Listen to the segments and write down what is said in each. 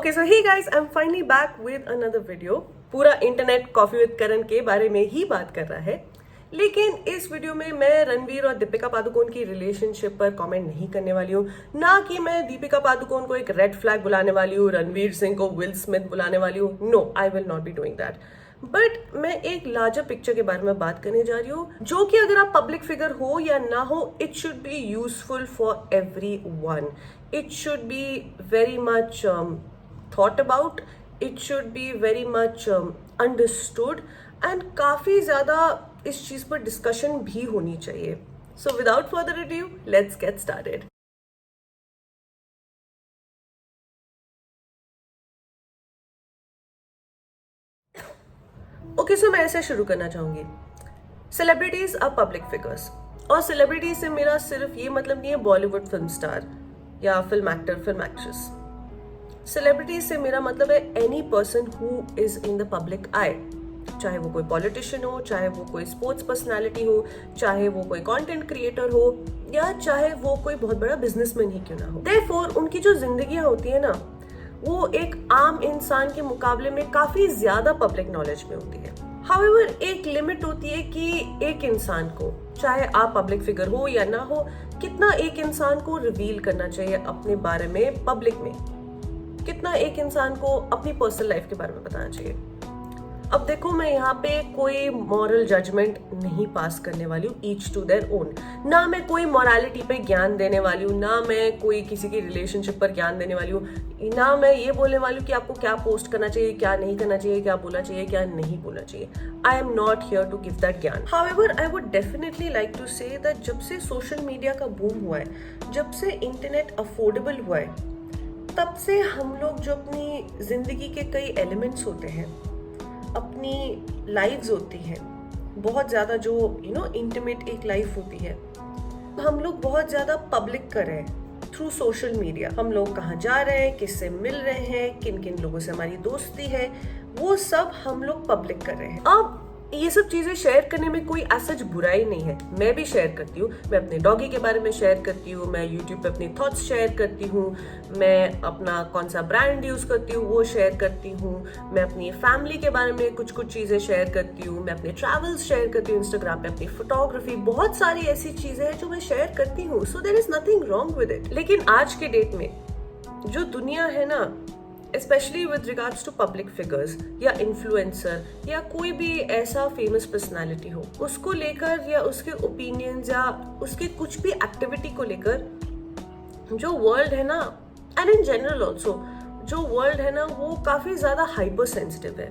Okay, so hey guys, I'm finally back with another video. पूरा internet coffee with Karan के बारे में ही बात कर रहा है, लेकिन इस वीडियो में मैं रणवीर और दीपिका पादुकोण की रिलेशनशिप पर कमेंट नहीं करने वाली हूँ। ना कि मैं दीपिका पादुकोण को एक रेड फ्लैग बुलाने वाली हूँ, रणवीर सिंह को विल स्मिथ बुलाने वाली हूँ। No, I will not be doing that. But मैं एक लार्जर पिक्चर के बारे में बात करने जा रही हूँ, जो कि अगर आप पब्लिक फिगर हो या ना हो, it should be useful for everyone. It should be very much thought about. It should be very much understood. And काफी ज़्यादा इस चीज़ पर डिस्कशन भी होनी चाहिए. So without further ado, let's get started. Okay, so मैं ऐसे शुरू करना चाहूंगी. सेलिब्रिटीज आर पब्लिक फिगर्स, और सेलिब्रिटीज से मेरा सिर्फ ये मतलब नहीं है बॉलीवुड फिल्म स्टार या film actor, film actress. Celebrities से मेरा मतलब है any person who is in the public eye. चाहे वो कोई पॉलिटिशियन हो, चाहे वो कोई स्पोर्ट्स पर्सनालिटी हो, चाहे वो कोई कंटेंट क्रिएटर हो, या चाहे वो कोई बहुत बड़ा बिजनेसमैन ही क्यों ना हो. देयरफॉर उनकी जो जिंदगियां होती है ना, वो एक आम इंसान के मुकाबले में काफी ज्यादा पब्लिक नॉलेज में होती है. हाउएवर एक लिमिट होती है कि एक इंसान को, चाहे आप पब्लिक फिगर हो या ना हो, कितना एक इंसान को रिवील करना चाहिए अपने बारे में पब्लिक में, कितना एक इंसान को अपनी पर्सनल लाइफ के बारे में बताना चाहिए. अब देखो, मैं यहाँ पे कोई मॉरल जजमेंट नहीं पास करने वाली हूँ, ईच टू देयर ओन. ना मैं कोई मॉरलिटी पे ज्ञान देने वाली हूँ, ना मैं कोई किसी की रिलेशनशिप पर ज्ञान देने वाली हूँ, ना मैं ये बोलने वाली हूँ कि आपको क्या पोस्ट करना चाहिए, क्या नहीं करना चाहिए, क्या बोलना चाहिए, क्या नहीं बोलना चाहिए. I am not here to give that ज्ञान. However I would definitely like to say that जब से सोशल मीडिया का बूम हुआ है, जब से इंटरनेट अफोर्डेबल हुआ है, तब से हम लोग जो अपनी जिंदगी के कई एलिमेंट्स होते हैं, अपनी लाइव्स होती हैं, बहुत ज़्यादा जो इंटीमेट एक लाइफ होती है, हम लोग बहुत ज़्यादा पब्लिक कर रहे हैं थ्रू सोशल मीडिया. हम लोग कहाँ जा रहे हैं, किससे मिल रहे हैं, किन किन लोगों से हमारी दोस्ती है, वो सब हम लोग पब्लिक कर रहे हैं. अब ये सब चीजें शेयर करने में कोई सच बुराई नहीं है. मैं भी शेयर करती हूँ, मैं अपने डॉगी के बारे में शेयर करती हूँ, मैं यूट्यूब पे अपनी थॉट्स शेयर करती हूँ, मैं अपना कौन सा ब्रांड यूज करती हूँ वो शेयर करती हूँ, मैं अपनी फैमिली के बारे में कुछ कुछ चीजें शेयर करती हूँ, मैं अपने ट्रैवल्स शेयर करती हूँ इंस्टाग्राम पे, अपनी फोटोग्राफी, बहुत सारी ऐसी चीजें हैं जो मैं शेयर करती हूँ. So there is nothing wrong with it. लेकिन आज के डेट में जो दुनिया है ना, specially with regards to public figures या इन्फ्लुएंसर या कोई भी ऐसा फेमस पर्सनालिटी हो, उसको लेकर या उसके ओपिनियंस या उसके कुछ भी एक्टिविटी को लेकर जो वर्ल्ड है ना, एंड इन जनरल ऑल्सो जो वर्ल्ड है ना, वो काफी ज्यादा हाइपर सेंसिटिव है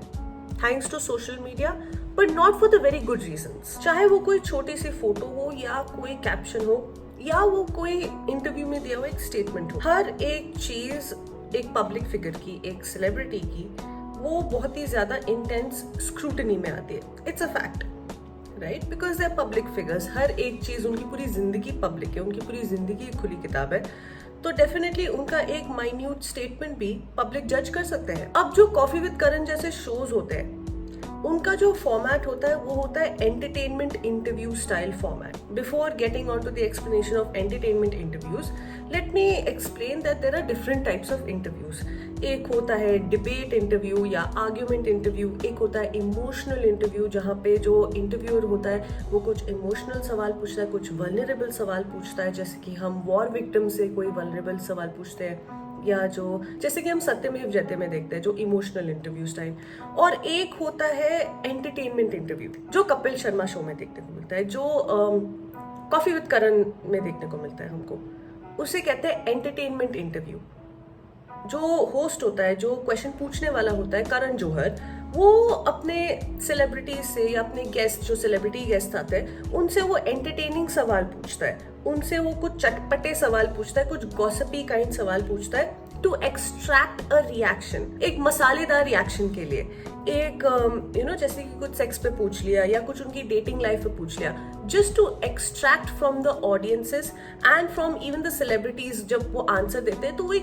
thanks to social media, but not for the very good reasons. चाहे वो कोई छोटी सी फोटो हो, या कोई कैप्शन हो, या वो कोई इंटरव्यू में दिया हुआ एक स्टेटमेंट हो, हर एक चीज एक पब्लिक फिगर की, एक सेलिब्रिटी की, वो बहुत ही ज्यादा इंटेंस स्क्रूटनी में आती है. It's a fact, right? Because they are public figures. हर एक चीज, उनकी पूरी जिंदगी पब्लिक है, उनकी पूरी जिंदगी एक खुली किताब है, तो डेफिनेटली उनका एक माइन्यूट स्टेटमेंट भी पब्लिक जज कर सकते हैं. अब जो कॉफी विद करण जैसे शोज होते हैं, उनका जो फॉर्मेट होता है वो होता है entertainment interview style format. Before getting on to the explanation of entertainment interviews, let me explain that there are different types of interviews. एक होता है डिबेट इंटरव्यू या आर्ग्यूमेंट इंटरव्यू, एक होता है इमोशनल इंटरव्यू, जहाँ पे जो इंटरव्यूअर होता है वो कुछ इमोशनल सवाल पूछता है, कुछ वल्नरेबल सवाल पूछता है, जैसे कि हम वॉर विक्टिम से कोई वल्नरेबल सवाल पूछते हैं, या जो जैसे कि हम सत्यमेव जयते में देखते हैं जो इमोशनल इंटरव्यू स्टाइल. और एक होता है एंटरटेनमेंट इंटरव्यू, जो कपिल शर्मा शो में देखने को मिलता है, जो कॉफी विद करण में देखने को मिलता है हमको, उसे कहते हैं एंटरटेनमेंट इंटरव्यू. जो होस्ट होता है, जो क्वेश्चन पूछने वाला होता है, करण जौहर, वो अपने सेलिब्रिटी से या अपने गेस्ट, जो सेलिब्रिटी गेस्ट आते हैं, उनसे वो एंटरटेनिंग सवाल पूछता है, उनसे वो कुछ चटपटे सवाल पूछता है, कुछ गॉसिपी काइंड सवाल पूछता है, टू एक्सट्रैक्ट अ रिएक्शन, एक मसालेदार रिएक्शन के लिए. एक जैसे कि कुछ सेक्स पे पूछ लिया या कुछ उनकी डेटिंग लाइफ पे पूछ लिया, just to extract from the audiences and from even the celebrities. जब वो आंसर देते हैं तो वो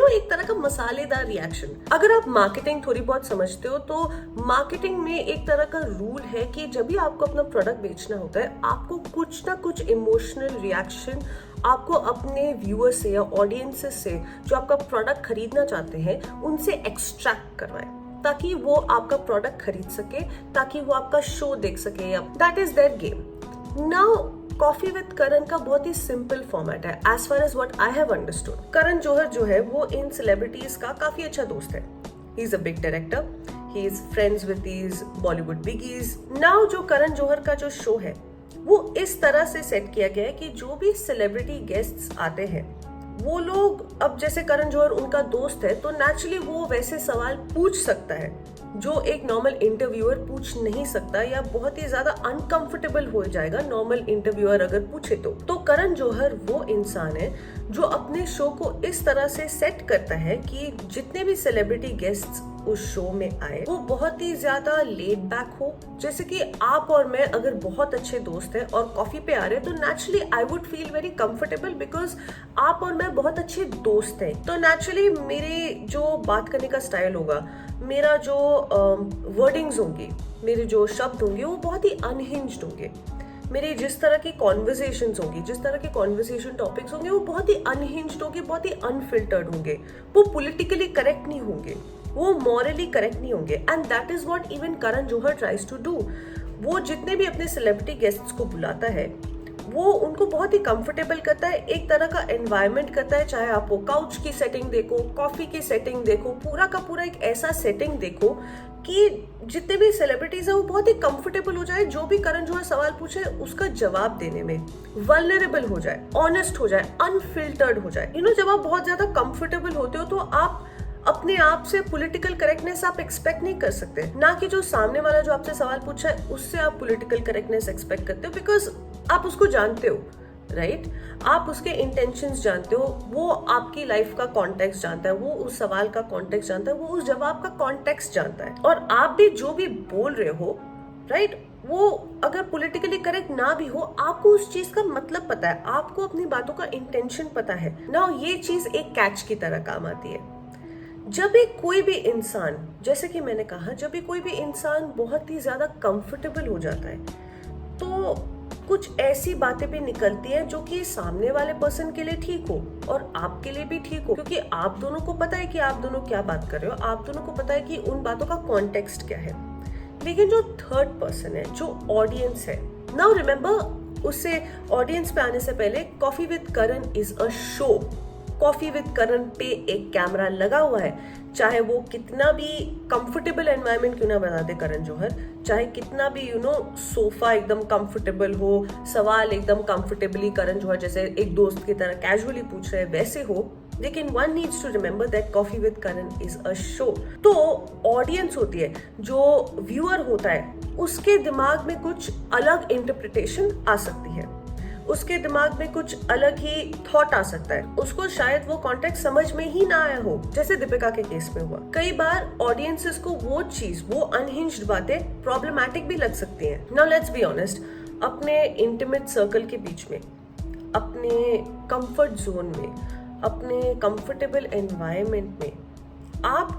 एक तरह का मसालेदार रिएक्शन. अगर आप मार्केटिंग थोड़ी बहुत समझते हो, तो मार्केटिंग में एक तरह का रूल है कि जब भी आपको अपना प्रोडक्ट बेचना होता है, आपको कुछ ना कुछ इमोशनल रिएक्शन आपको अपने व्यूअर्स से या ऑडियंसेस से जो आपका प्रोडक्ट खरीदना चाहते हैं उनसे एक्सट्रैक्ट करवाएं, ताकि वो आपका प्रोडक्ट खरीद सके, ताकि वो आपका शो देख सके, या that is their game. Now coffee with Karan का बहुत ही सिंपल फॉर्मेट है as far as what I have understood. Karan Johar जो है वो इन सेलिब्रिटीज का काफी अच्छा दोस्त है। He is a big director, he is friends with these Bollywood बिगीज। Now जो करण जौहर का जो शो है वो इस तरह से सेट किया गया है कि जो भी सेलिब्रिटी गेस्ट्स आते हैं वो लोग, अब जैसे करण जौहर उनका दोस्त है तो नेचुरली वो वैसे सवाल पूछ सकता है जो एक नॉर्मल इंटरव्यूअर पूछ नहीं सकता, या बहुत ही ज्यादा अनकंफर्टेबल हो जाएगा नॉर्मल इंटरव्यूअर अगर पूछे तो करण जौहर वो इंसान है जो अपने शो को इस तरह से सेट करता है कि जितने भी सेलिब्रिटी गेस्ट्स उस शो में आए वो बहुत ही ज्यादा लेड बैक हो। जैसे कि आप और मैं अगर बहुत अच्छे दोस्त हैं और कॉफी पे आ रहे हैं तो naturally I would feel very comfortable, because आप और मैं बहुत अच्छे दोस्त हैं। तो नेचुरली मेरे जो बात करने का स्टाइल होगा, मेरा जो वर्डिंग्स होंगी, मेरे जो शब्द होंगे वो बहुत ही अनहिंज्ड होंगे। मेरी जिस तरह की कॉन्वर्सेशंस होंगी, जिस तरह के कॉन्वर्सेशन टॉपिक्स होंगे वो बहुत ही अनहिंज्ड होंगे, बहुत ही अनफिल्टर्ड होंगे। वो पॉलिटिकली करेक्ट नहीं होंगे, वो मॉरली करेक्ट नहीं होंगे। And that is what even Karan Johar tries to do. वो जितने भी अपने सेलिब्रिटी गेस्ट्स को बुलाता है वो उनको बहुत ही कंफर्टेबल करता है, एक तरह का एनवायरनमेंट करता है। चाहे आप वो काउच की सेटिंग देखो, कॉफी की सेटिंग देखो, पूरा का पूरा एक ऐसा सेटिंग देखो कि जितने भी सेलिब्रिटीज है वो बहुत ही कंफर्टेबल हो जाए, जो भी करण जौहर सवाल पूछे उसका जवाब देने में वल्नरेबल हो जाए, ऑनेस्ट हो जाए, अनफिल्टर्ड हो जाए। जब आप बहुत ज्यादा कंफर्टेबल होते हो तो आप अपने आप से पॉलिटिकल करेक्टनेस आप एक्सपेक्ट नहीं कर सकते, ना कि जो सामने वाला जो आपसे सवाल पूछा है उससे आप पॉलिटिकल करेक्टनेस एक्सपेक्ट करते हो, बिकॉज आप उसको जानते हो, राइट? आप उसके इंटेंशंस जानते हो, वो आपकी लाइफ का कॉन्टेक्स्ट जानता है, वो उस सवाल का कॉन्टेक्स्ट जानता है, वो उस जवाब का कॉन्टेक्स्ट जानता है। और आप भी जो भी बोल रहे हो, राइट, वो अगर पॉलिटिकली करेक्ट ना भी हो, आपको उस चीज का मतलब पता है, आपको अपनी बातों का इंटेंशन पता है ना। ये चीज एक कैच की तरह काम आती है। जब भी कोई भी इंसान, जैसे कि मैंने कहा, जब भी कोई भी इंसान बहुत ही ज्यादा कंफर्टेबल हो जाता है तो कुछ ऐसी बातें भी निकलती हैं जो कि सामने वाले पर्सन के लिए ठीक हो और आपके लिए भी ठीक हो, क्योंकि आप दोनों को पता है कि आप दोनों क्या बात कर रहे हो, आप दोनों को पता है कि उन बातों का कॉन्टेक्स्ट क्या है। लेकिन जो थर्ड पर्सन है, जो ऑडियंस है, नाउ रिमेंबर, उससे ऑडियंस पे आने से पहले coffee with Karan is a show. Coffee with Karan पे एक कैमरा लगा हुआ है, चाहे वो कितना भी कंफर्टेबल एनवायरनमेंट क्यों ना बना दे करण जौहर, चाहे कितना भी सोफा एकदम कंफर्टेबल हो, सवाल एकदम कंफर्टेबली करण जौहर जैसे एक दोस्त की तरह कैजुअली पूछ रहे वैसे हो, लेकिन one needs to remember that coffee with Karan is a show. तो ऑडियंस होती है, जो व्यूअर होता है, उसके दिमाग में कुछ अलग इंटरप्रिटेशन आ सकती है, उसके दिमाग में कुछ अलग ही थॉट आ सकता है, उसको शायद वो कॉन्टेक्स्ट समझ में ही ना आया हो, जैसे दीपिका के केस में हुआ। कई बार ऑडियंसेस को वो चीज, वो अनहिंज्ड बातें प्रॉब्लमैटिक भी लग सकती हैं। नाउ लेट्स बी ऑनेस्ट, अपने इंटीमेट सर्कल के बीच में, अपने कंफर्ट जोन में, अपने कंफर्टेबल एनवायरनमेंट में आप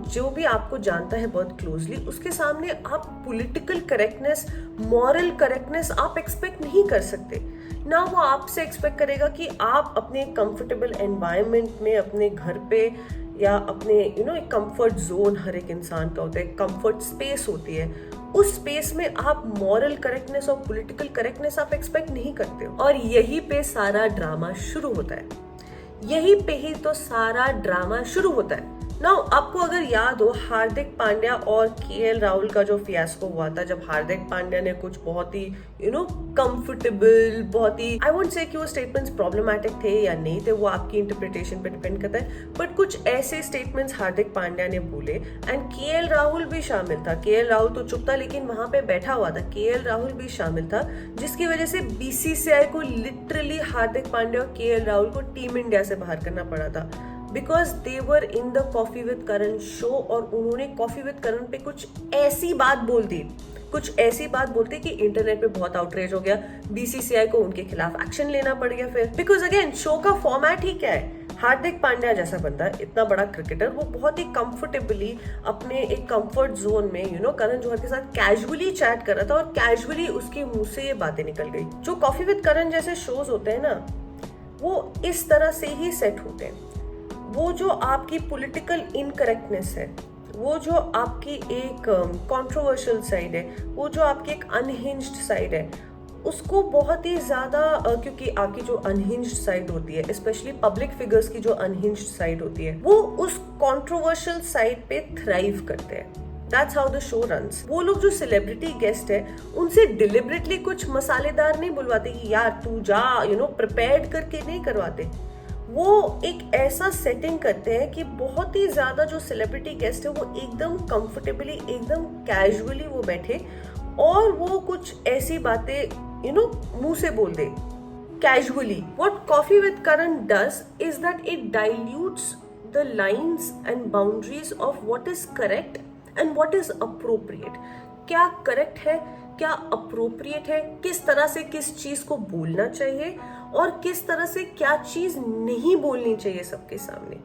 जो भी आपको जानता है बहुत क्लोजली, उसके सामने आप पॉलिटिकल करेक्टनेस, मॉरल करेक्टनेस आप एक्सपेक्ट नहीं कर सकते ना। वो आपसे एक्सपेक्ट करेगा कि आप अपने कंफर्टेबल एनवायरनमेंट में, अपने घर पे, या अपने एक कंफर्ट जोन हर एक इंसान का होता है, कंफर्ट स्पेस होती है, उस स्पेस में आप मॉरल करेक्टनेस और पॉलिटिकल करेक्टनेस आप एक्सपेक्ट नहीं करते हो। और यहीं पे सारा ड्रामा शुरू होता है, यहीं पे ही तो सारा ड्रामा शुरू होता है। नाउ आपको अगर याद हो, हार्दिक पांड्या और केएल राहुल का जो फियास्को हुआ था, जब हार्दिक पांड्या ने कुछ बहुत ही कंफर्टेबल, बहुत ही, आई वोंट से कि वो स्टेटमेंट्स प्रॉब्लमैटिक थे या नहीं थे, वो आपकी इंटरप्रिटेशन पे डिपेंड करता है, बट कुछ ऐसे स्टेटमेंट्स हार्दिक पांड्या ने बोले, एंड केएल राहुल भी शामिल था। केएल राहुल तो चुप था लेकिन वहां पे बैठा हुआ था, केएल राहुल भी शामिल था, जिसकी वजह से बीसीसीआई को लिटरली हार्दिक पांड्या और केएल राहुल को टीम इंडिया से बाहर करना पड़ा था, because they were in the coffee with Karan show, और उन्होंने कॉफी विद करण पे कुछ ऐसी बात बोल दी, कुछ ऐसी बात बोलते कि इंटरनेट पे बहुत आउटरीच हो गया, बीसीसीआई को उनके खिलाफ एक्शन लेना पड़ गया फिर, बिकॉज अगेन शो का फॉर्मेट ही क्या है, हार्दिक पांड्या जैसा बंदा, इतना बड़ा क्रिकेटर, वो बहुत ही कंफर्टेबली अपने एक कंफर्ट जोन में करण जौहर के साथ कैजुअली चैट कर रहा था, और कैजुअली उसके मुंह से ये बातें निकल गई। जो कॉफी विद करण जैसे शोज होते हैं ना, वो इस तरह से ही सेट होते हैं। वो जो आपकी पॉलिटिकल इनकरेक्टनेस है, वो जो आपकी एक कंट्रोवर्शियल साइड है, वो जो आपकी एक अनहिंज्ड साइड है, उसको बहुत ही ज़्यादा क्योंकि आपकी जो अनहिंज्ड साइड होती है, स्पेशली पब्लिक फिगर्स की जो अनहिंज्ड साइड होती है, वो उस कंट्रोवर्शियल साइड पे थ्राइव करते हैं। That's how the show runs. वो लोग जो सेलिब्रिटी गेस्ट है, उनसे डिलिबरेटली कुछ मसालेदार नहीं बुलवाते कि यार तू जा, प्रिपेयर्ड करके नहीं करवाते। वो एक ऐसा सेटिंग करते हैं कि बहुत ही ज्यादा जो सेलिब्रिटी गेस्ट है वो एकदम कंफर्टेबली, एकदम कैजुअली वो बैठे और वो कुछ ऐसी बातें मुंह से बोल दे casually. What Koffee with Karan does is that it dilutes the lines and boundaries of what is correct and what is appropriate. क्या करेक्ट है, क्या अप्रोप्रिएट है, किस तरह से किस चीज को बोलना चाहिए और किस तरह से क्या चीज नहीं बोलनी चाहिए सबके सामने,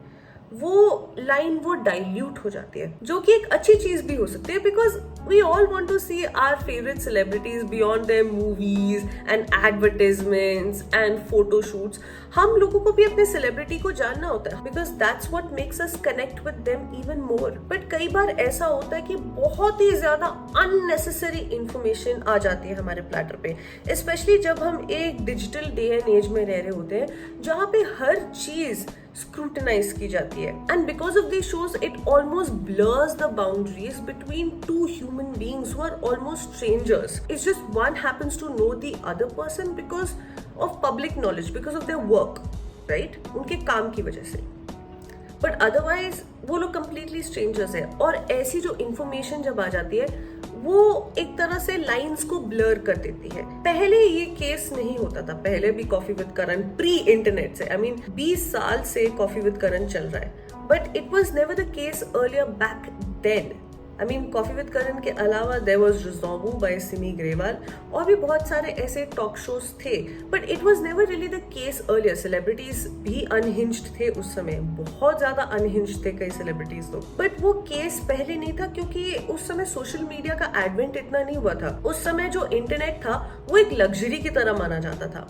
वो लाइन वो डाइल्यूट हो जाती है, जो कि एक अच्छी चीज भी हो सकती है। Because we all want to see our favourite celebrities beyond their movies and advertisements and photoshoots. हम लोगों को भी अपने सेलिब्रिटी को जानना होता है, because that's what makes us connect with them even more. But कई बार ऐसा होता है कि बहुत ही ज्यादा अननेसेसरी इंफॉर्मेशन आ जाती है हमारे प्लेटर पे, स्पेशली जब हम एक डिजिटल डे एंड एज में रह रहे होते हैं जहाँ पे हर चीज स्क्रूटनाइज की जाती है। And because of this shows it almost blurs the boundaries between two human beings who are almost strangers. It's just one happens to know the other person because of public knowledge, because of their work, right, उनके काम की वजह से। But otherwise वो लोग completely strangers है। और ऐसी जो इंफॉर्मेशन जब आ जाती है वो एक तरह से लाइंस को ब्लर कर देती है। पहले ये केस नहीं होता था, पहले भी coffee with Karan pre internet से, आई मीन 20 साल से कॉफी विद करण चल रहा है, but it was never the case earlier back then. I mean Koffee with Karan के अलावा देयर वाज रिजॉम्बू बाय सिमी ग्रेवाल और भी बहुत सारे ऐसे टॉक शोज थे, but it was never really the case earlier. Celebrities भी अनहिंज्ड थे उस समय, बहुत ज्यादा अनहिंज्ड थे कई सेलिब्रिटीज तो, बट वो केस पहले नहीं था क्योंकि उस समय सोशल मीडिया का एडवेंट इतना नहीं हुआ था। उस समय जो इंटरनेट था वो एक लग्जरी की तरह माना जाता था।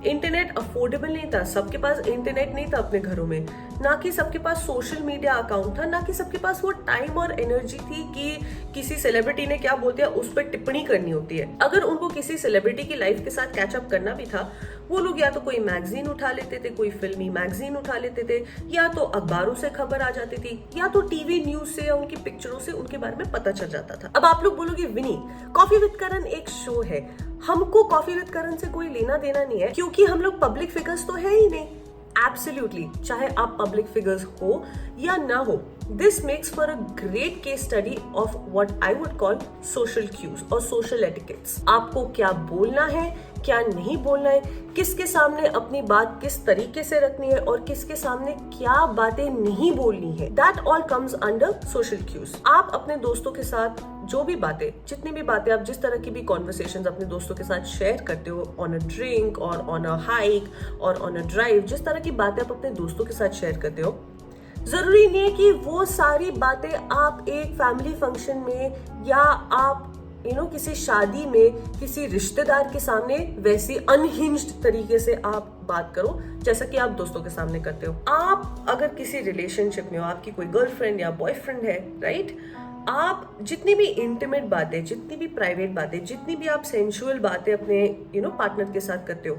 इंटरनेट अफोर्डेबल नहीं था, सबके पास इंटरनेट नहीं था अपने घरों में, ना कि सबके पास सोशल मीडिया अकाउंट था, ना कि सबके पास वो टाइम और एनर्जी थी कि किसी सेलिब्रिटी ने क्या बोल दिया उस पर टिप्पणी करनी होती है। अगर उनको किसी सेलिब्रिटी की लाइफ के साथ कैचअप करना भी था, वो लोग या तो कोई मैगजीन उठा लेते थे, कोई फिल्मी मैगजीन उठा लेते थे, या तो अखबारों से खबर आ जाती थी, या तो टीवी न्यूज से या उनकी पिक्चरों से उनके बारे में पता चल जाता था। अब आप लोग बोलोगे विनी, कॉफी विद करण एक शो है, हमको कॉफी विद करण से कोई लेना देना नहीं है क्योंकि हम लोग पब्लिक फिगर्स तो है ही नहीं। एब्सोल्युटली, चाहे आप पब्लिक फिगर्स हो या ना हो, this makes for a great case study of what I would call social cues और सोशल एटिकेट्स। आपको क्या बोलना है, क्या नहीं बोलना है, किसके सामने अपनी बात किस तरीके से रखनी है और किसके सामने क्या बातें नहीं बोलनी है, that all comes under social cues. आप अपने दोस्तों के साथ जो भी बातें, जितनी भी बातें आप जिस तरह की भी कॉन्वर्सेशंस अपने दोस्तों के साथ शेयर करते हो ऑन अ ड्रिंक और ऑन अ हाइक और ऑन अ ड्राइव, जिस तरह की बातें आप अपने दोस्तों के साथ शेयर करते हो, जरूरी नहीं है कि वो सारी बातें आप एक फैमिली फंक्शन में या आप किसी शादी में किसी रिश्तेदार के सामने वैसी अनहिंज्ड तरीके से आप बात करो जैसा कि आप दोस्तों के सामने करते हो। आप अगर किसी रिलेशनशिप में हो, आपकी कोई गर्लफ्रेंड या बॉयफ्रेंड है, राइट, आप जितनी भी इंटीमेट बातें, जितनी भी प्राइवेट बातें, जितनी भी आप सेंसुअल बातें अपने पार्टनर के साथ करते हो,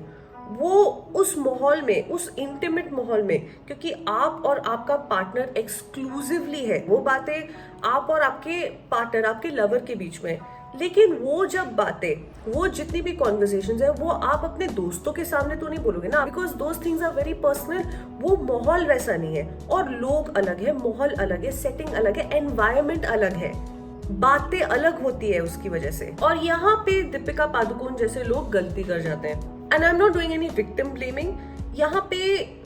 वो उस माहौल में, उस इंटीमेट माहौल में, क्योंकि आप और आपका पार्टनर एक्सक्लूसिवली है, वो बातें आप और आपके पार्टनर, आपके लवर के बीच में। लेकिन वो जब बातें, वो जितनी भी कॉन्वर्सेशंस है, वो आप अपने दोस्तों के सामने तो नहीं बोलोगे ना, because those things are very personal. वो माहौल वैसा नहीं है, और लोग अलग है, माहौल अलग है, सेटिंग अलग है, एनवायरमेंट अलग है, बातें अलग होती है उसकी वजह से। और यहाँ पे दीपिका पादुकोण जैसे लोग गलती कर जाते हैं। And I am not doing any victim blaming, यहाँ पे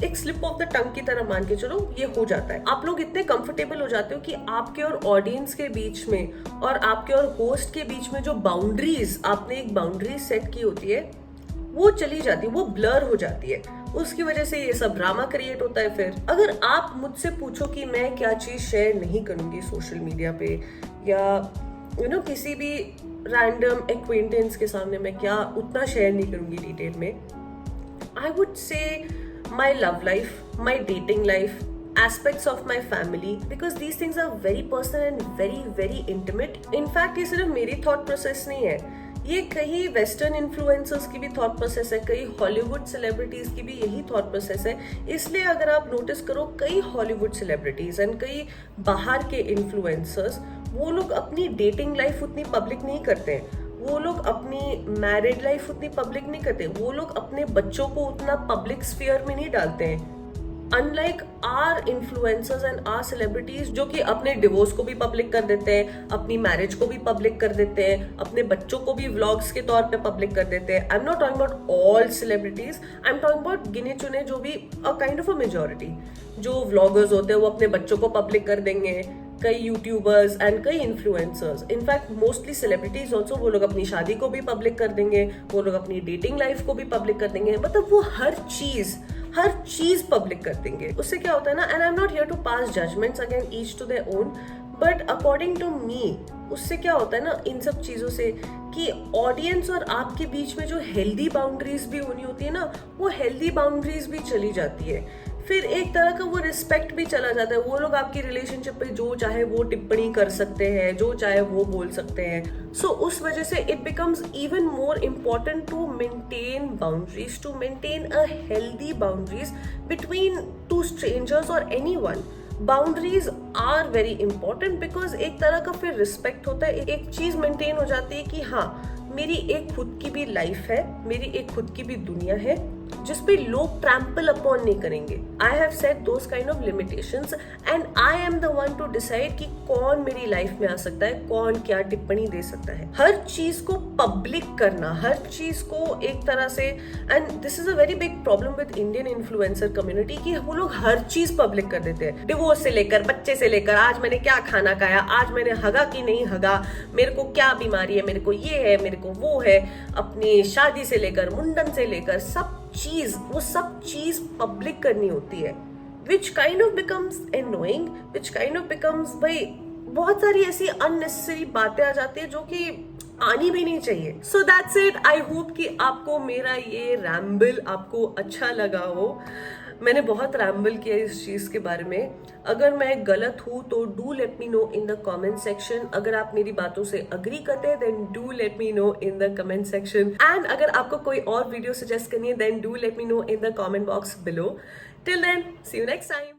एक स्लिप ऑफ द टंग की तरह मान के चलो ये हो जाता है। आप लोग इतने कंफर्टेबल हो जाते हो कि आपके और ऑडियंस के बीच में और आपके और होस्ट के बीच में जो बाउंड्रीज, आपने एक बाउंड्री सेट की होती है, वो चली जाती है, वो ब्लर हो जाती है। उसकी वजह से ये सब ड्रामा क्रिएट होता है। फिर अगर आप मुझसे पूछो कि मैं क्या चीज शेयर नहीं करूंगी सोशल मीडिया पे, या किसी भी रैंडम एक्वेंटेंस के सामने मैं क्या उतना शेयर नहीं करूंगी डिटेल में, I would say my love life, my dating life, aspects of my family, because these things are very personal and very very intimate. In fact ये सिर्फ मेरी thought process नहीं है, ये कई वेस्टर्न इन्फ्लुएंसर्स की भी थॉट प्रोसेस है, कई हॉलीवुड सेलिब्रिटीज की भी यही थॉट प्रोसेस है. इसलिए अगर आप नोटिस करो, कई हॉलीवुड सेलिब्रिटीज एंड कई बाहर के इन्फ्लुएंसर्स, वो लोग अपनी डेटिंग लाइफ उतनी पब्लिक नहीं करते हैं, वो लोग अपनी मैरिड लाइफ उतनी पब्लिक नहीं करते, वो लोग अपने बच्चों को उतना पब्लिक स्फीयर में नहीं डालते हैं. Unlike our influencers and our celebrities, जो कि अपने डिवोर्स को भी पब्लिक कर देते हैं, अपनी मैरिज को भी पब्लिक कर देते हैं, अपने बच्चों को भी व्लॉग्स के तौर पे पब्लिक कर देते हैं. आई am not talking about all celebrities, I am talking about गिने चुने, जो भी a kind of a majority जो व्लॉगर्स होते हैं, वो अपने बच्चों को पब्लिक कर देंगे. कई यूट्यूबर्स एंड कई influencers, in fact mostly celebrities also, वो लोग अपनी शादी को भी पब्लिक कर देंगे, वो लोग अपनी डेटिंग लाइफ को भी पब्लिक कर देंगे. मतलब वो हर चीज पब्लिक कर देंगे. उससे क्या होता है ना, and I am not here to pass judgements, again each to their own, but according to me उससे क्या होता है ना, इन सब चीजों से, कि ऑडियंस और आपके बीच में जो हेल्दी बाउंड्रीज भी होनी होती है ना, वो हेल्दी बाउंड्रीज भी चली जाती है. फिर एक तरह का वो रिस्पेक्ट भी चला जाता है. वो लोग आपकी रिलेशनशिप पे जो चाहे वो टिप्पणी कर सकते हैं, जो चाहे वो बोल सकते हैं. सो उस वजह से it becomes even more important to maintain boundaries, to maintain a healthy boundaries between two strangers और anyone. Boundaries are very important, because एक तरह का फिर रिस्पेक्ट होता है, एक चीज मेंटेन हो जाती है कि हाँ, मेरी एक खुद की भी लाइफ है, मेरी एक खुद की भी दुनिया है, जिसपे लोग ट्रैम्पल अपॉन नहीं करेंगे. I have set those kind of limitations and I am the one two decide कि कौन मेरी लाइफ में आ सकता है, कौन क्या टिप्पणी दे सकता है. हर चीज को पब्लिक करना, हर चीज को एक तरह से, and this is a very big problem with Indian influencer community, कि वो लोग हर चीज पब्लिक कर देते हैं. डिवोर्स से लेकर, बच्चे से लेकर, आज मैंने क्या खाना खाया, आज मैंने हगा कि नहीं हगा, मेरे को क्या बीमारी है, मेरे को ये है, मेरे को वो है, अपनी शादी से लेकर, मुंडन से लेकर, वो सब चीज पब्लिक करनी होती है. Which kind of becomes annoying, which kind of becomes, भाई बहुत सारी ऐसी अननेसेसरी बातें आ जाती है जो कि आनी भी नहीं चाहिए. So that's it. I hope कि आपको मेरा ये रैम्बल आपको अच्छा लगा हो. मैंने बहुत रैम्बल किया इस चीज के बारे में. अगर मैं गलत हूं तो do let me know in the comment section. अगर आप मेरी बातों से अग्री करते हैं then do let me know in the comment section. And अगर आपको कोई और वीडियो सजेस्ट करनी है then do let me know in the comment box below. Till then, see you next time.